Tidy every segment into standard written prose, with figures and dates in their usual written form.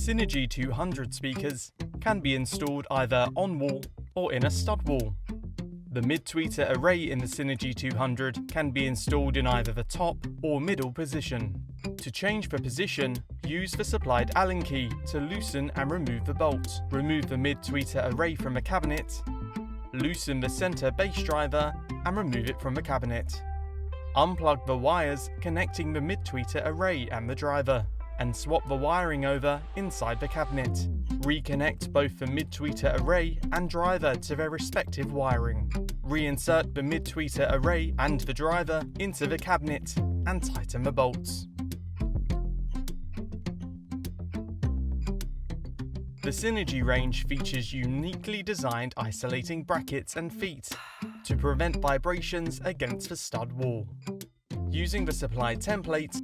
Cinergy 200 speakers can be installed either on-wall or in a stud wall. The mid-tweeter array in the Cinergy 200 can be installed in either the top or middle position. To change the position, use the supplied Allen key to loosen and remove the bolt. Remove the mid-tweeter array from the cabinet, loosen the center base driver and remove it from the cabinet. Unplug the wires connecting the mid-tweeter array and the driver, and swap the wiring over inside the cabinet. Reconnect both the mid-tweeter array and driver to their respective wiring. Reinsert the mid-tweeter array and the driver into the cabinet and tighten the bolts. The Cinergy range features uniquely designed isolating brackets and feet to prevent vibrations against the stud wall. Using the supplied template,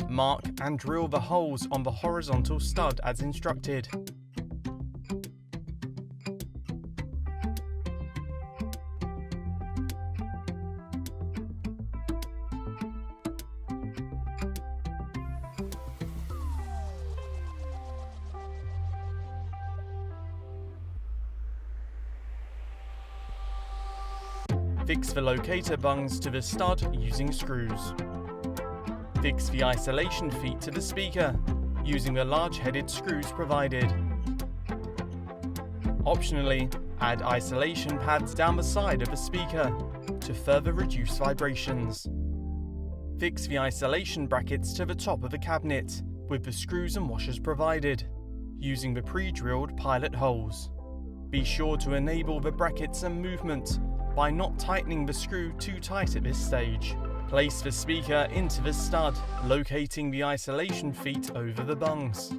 mark and drill the holes on the horizontal stud as instructed. Fix the locator bungs to the stud using screws. Fix the isolation feet to the speaker using the large-headed screws provided. Optionally, add isolation pads down the side of the speaker to further reduce vibrations. Fix the isolation brackets to the top of the cabinet with the screws and washers provided, using the pre-drilled pilot holes. Be sure to enable the brackets and movement by not tightening the screw too tight at this stage. Place the speaker into the stud, locating the isolation feet over the bungs.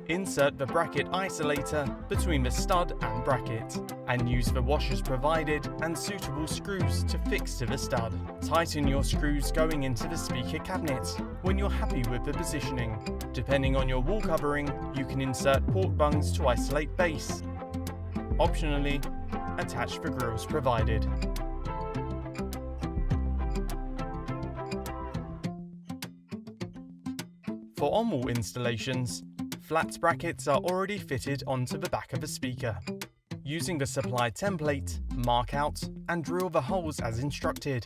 Insert the bracket isolator between the stud and bracket, and use the washers provided and suitable screws to fix to the stud. Tighten your screws going into the speaker cabinet when you're happy with the positioning. Depending on your wall covering, you can insert port bungs to isolate base. Optionally, attach the grills provided. For on-wall installations, flat brackets are already fitted onto the back of the speaker. Using the supplied template, mark out and drill the holes as instructed.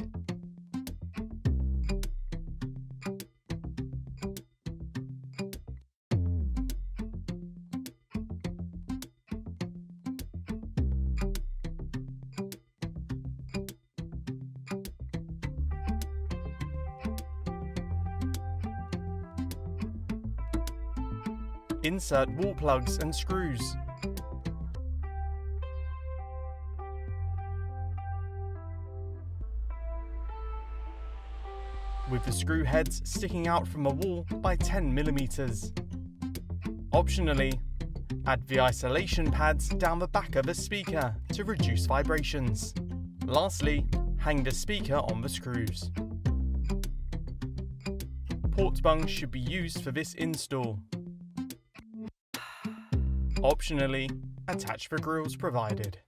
Insert wall plugs and screws. With the screw heads sticking out from the wall by 10 mm. Optionally, add the isolation pads down the back of the speaker to reduce vibrations. Lastly, hang the speaker on the screws. Port bungs should be used for this install. Optionally, attach the grills provided.